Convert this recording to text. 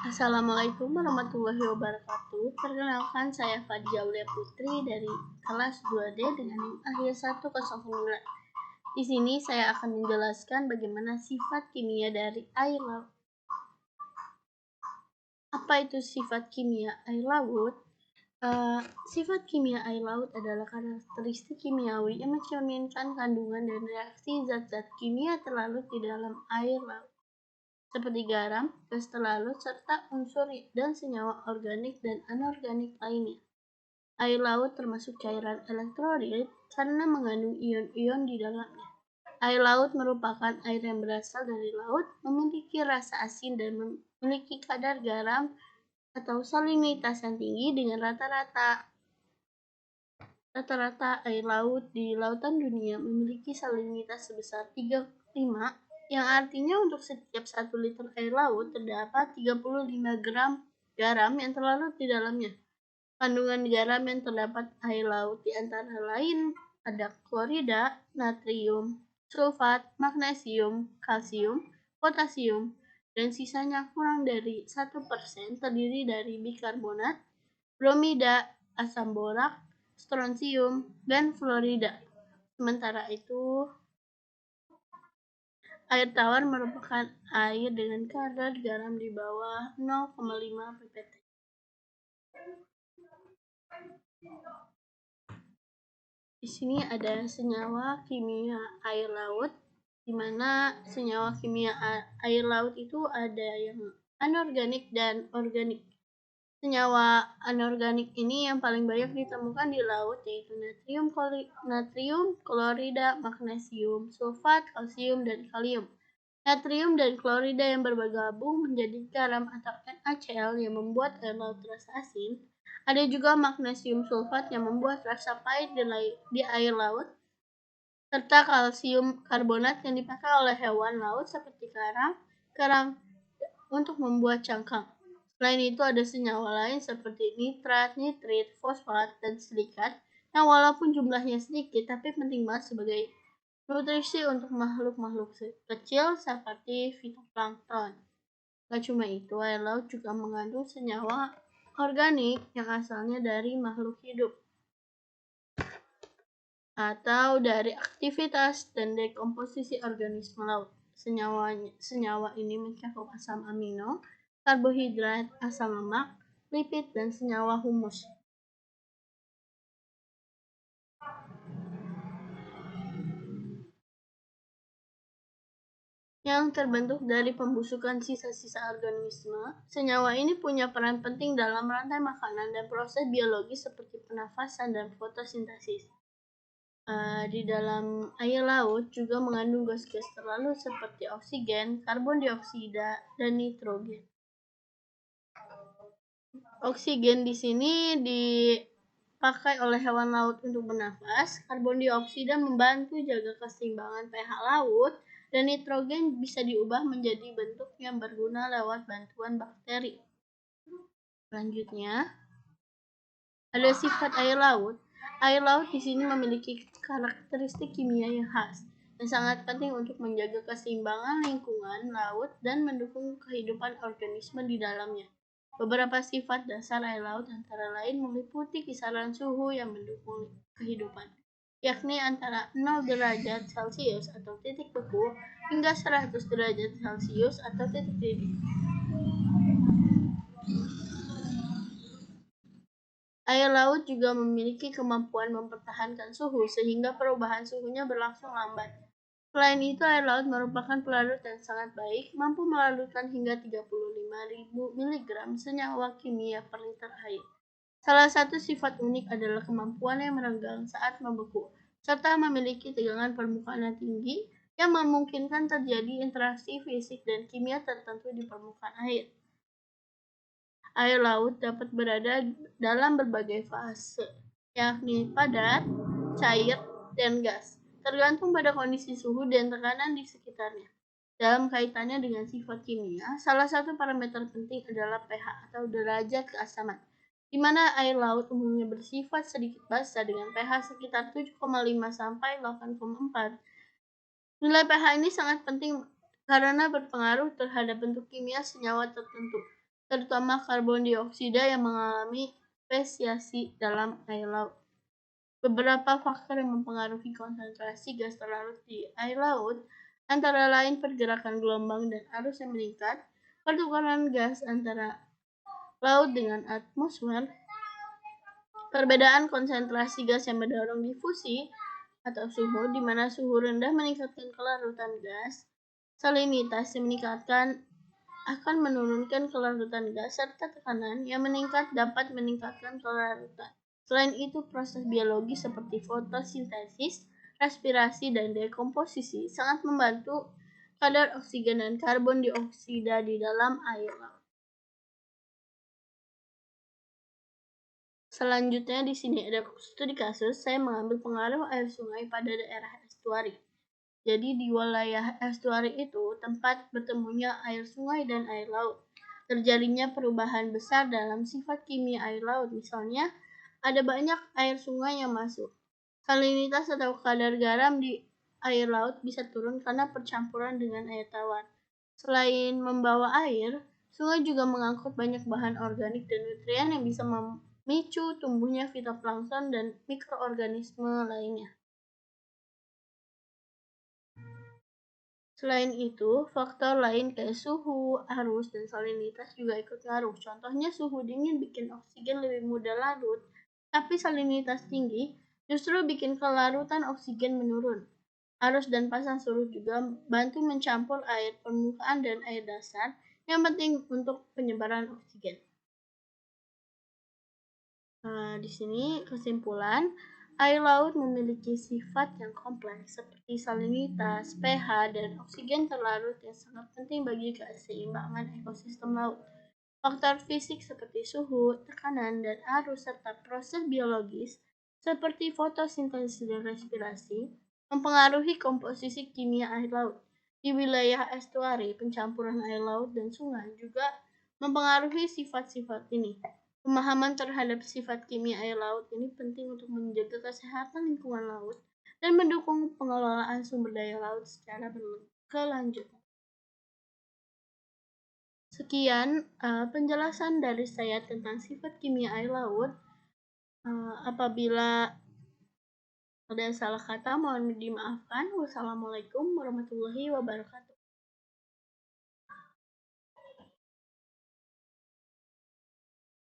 Assalamualaikum warahmatullahi wabarakatuh. Perkenalkan, saya Fadia Aulia Putri dari kelas 2D dengan NIM akhir 109. Di sini saya akan menjelaskan bagaimana sifat kimia dari air laut. Apa itu sifat kimia air laut? Sifat kimia air laut adalah karakteristik kimiawi yang mencerminkan kandungan dan reaksi zat-zat kimia terlarut di dalam air laut, seperti garam, gas terlarut, serta unsur dan senyawa organik dan anorganik lainnya. Air laut termasuk cairan elektrolit karena mengandung ion-ion di dalamnya. Air laut merupakan air yang berasal dari laut, memiliki rasa asin dan memiliki kadar garam atau salinitas yang tinggi dengan rata-rata air laut di lautan dunia memiliki salinitas sebesar 35, yang artinya untuk setiap 1 liter air laut terdapat 35 gram garam yang terlarut di dalamnya. Kandungan garam yang terdapat air laut di antara lain ada klorida, natrium, sulfat, magnesium, kalsium, potasium, dan sisanya kurang dari 1% terdiri dari bikarbonat, bromida, asam borak, strontium, dan fluorida. Sementara itu, air tawar merupakan air dengan kadar garam di bawah 0,5 ppt. Di sini ada senyawa kimia air laut, di mana senyawa kimia air laut itu ada yang anorganik dan organik. Senyawa anorganik ini yang paling banyak ditemukan di laut, yaitu natrium, klorida, magnesium, sulfat, kalsium, dan kalium. Natrium dan klorida yang bergabung menjadi garam atau NaCl yang membuat air laut terasa asin. Ada juga magnesium sulfat yang membuat rasa pahit di air laut, serta kalsium karbonat yang dipakai oleh hewan laut seperti kerang untuk membuat cangkang. Selain itu ada senyawa lain seperti nitrat, nitrit, fosfat, dan silikat yang walaupun jumlahnya sedikit tapi penting banget sebagai nutrisi untuk makhluk-makhluk kecil seperti fitoplankton. Gak cuma itu, air laut juga mengandung senyawa organik yang asalnya dari makhluk hidup atau dari aktivitas dan dekomposisi organisme laut. Senyawa ini mencakup asam amino, karbohidrat, asam lemak, lipid, dan senyawa humus. Yang terbentuk dari pembusukan sisa-sisa organisme. Senyawa ini punya peran penting dalam rantai makanan dan proses biologis seperti pernafasan dan fotosintesis. Di dalam air laut juga mengandung gas-gas terlarut seperti oksigen, karbon dioksida, dan nitrogen. Oksigen di sini dipakai oleh hewan laut untuk bernafas, karbon dioksida membantu jaga keseimbangan pH laut, dan nitrogen bisa diubah menjadi bentuk yang berguna lewat bantuan bakteri. Selanjutnya, ada sifat air laut. Air laut di sini memiliki karakteristik kimia yang khas yang sangat penting untuk menjaga keseimbangan lingkungan laut dan mendukung kehidupan organisme di dalamnya. Beberapa sifat dasar air laut antara lain meliputi kisaran suhu yang mendukung kehidupan, yakni antara 0 derajat Celcius atau titik beku hingga 100 derajat Celcius atau titik didih. Air laut juga memiliki kemampuan mempertahankan suhu sehingga perubahan suhunya berlangsung lambat. Selain itu, air laut merupakan pelarut yang sangat baik, mampu melarutkan hingga 35.000 mg senyawa kimia per liter air. Salah satu sifat unik adalah kemampuan yang merenggang saat membeku, serta memiliki tegangan permukaan yang tinggi yang memungkinkan terjadi interaksi fisik dan kimia tertentu di permukaan air. Air laut dapat berada dalam berbagai fase, yakni padat, cair, dan gas, tergantung pada kondisi suhu dan tekanan di sekitarnya. Dalam kaitannya dengan sifat kimia, salah satu parameter penting adalah pH atau derajat keasaman, di mana air laut umumnya bersifat sedikit basa dengan pH sekitar 7,5 sampai 8,4. Nilai pH ini sangat penting karena berpengaruh terhadap bentuk kimia senyawa tertentu. terutama karbon dioksida yang mengalami spesiasi dalam air laut. Beberapa faktor yang mempengaruhi konsentrasi gas terlarut di air laut antara lain pergerakan gelombang dan arus yang meningkat, pertukaran gas antara laut dengan atmosfer, perbedaan konsentrasi gas yang mendorong difusi atau suhu, di mana suhu rendah meningkatkan kelarutan gas, salinitas yang meningkatkan akan menurunkan kelarutan gas, serta tekanan yang meningkat dapat meningkatkan kelarutan. Selain itu, proses biologi seperti fotosintesis, respirasi, dan dekomposisi sangat membantu kadar oksigen dan karbon dioksida di dalam air laut. Selanjutnya di sini ada studi kasus, saya mengambil pengaruh air sungai pada daerah estuari. Jadi di wilayah estuari itu tempat bertemunya air sungai dan air laut. Terjadinya perubahan besar dalam sifat kimia air laut. Misalnya, ada banyak air sungai yang masuk. Salinitas atau kadar garam di air laut bisa turun karena percampuran dengan air tawar. Selain membawa air, sungai juga mengangkut banyak bahan organik dan nutrien yang bisa memicu tumbuhnya fitoplankton dan mikroorganisme lainnya. Selain itu, faktor lain kayak suhu, arus, dan salinitas juga ikut ngaruh. Contohnya suhu dingin bikin oksigen lebih mudah larut, tapi salinitas tinggi justru bikin kelarutan oksigen menurun. Arus dan pasang surut juga bantu mencampur air permukaan dan air dasar yang penting untuk penyebaran oksigen. Di sini kesimpulan, air laut memiliki sifat yang kompleks seperti salinitas, pH, dan oksigen terlarut yang sangat penting bagi keseimbangan ekosistem laut. Faktor fisik seperti suhu, tekanan, dan arus serta proses biologis seperti fotosintesis dan respirasi mempengaruhi komposisi kimia air laut. Di wilayah estuari, pencampuran air laut dan sungai juga mempengaruhi sifat-sifat ini. Pemahaman terhadap sifat kimia air laut ini penting untuk menjaga kesehatan lingkungan laut dan mendukung pengelolaan sumber daya laut secara berkelanjutan. Sekian penjelasan dari saya tentang sifat kimia air laut. Apabila ada salah kata mohon dimaafkan. Wassalamualaikum warahmatullahi wabarakatuh.